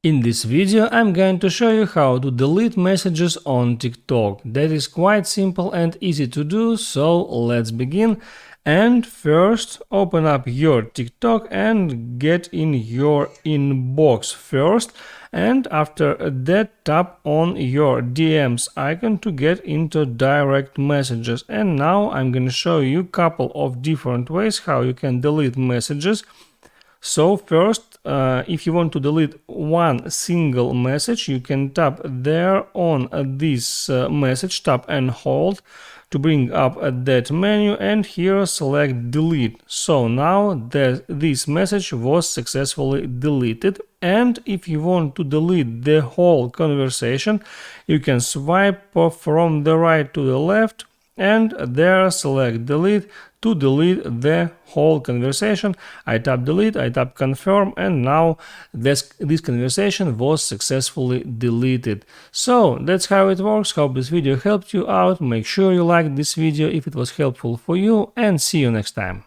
In this video I'm going to show you how to delete messages on TikTok. That is quite simple and easy to do, so let's begin. And first open up your TikTok and get in your inbox first, and after that tap on your DMs icon to get into direct messages. And now I'm going to show you a couple of different ways how you can delete messages. So first, if you want to delete one single message, you can tap there on this message, tap and hold to bring up that menu, and here select delete. So now this message was successfully deleted. And if you want to delete the whole conversation, you can swipe from the right to the left and there select delete to delete the whole conversation. I tap delete, I tap confirm, and now this conversation was successfully deleted. So that's how it works. Hope this video helped you out. Make sure you like this video if it was helpful for you, and see you next time.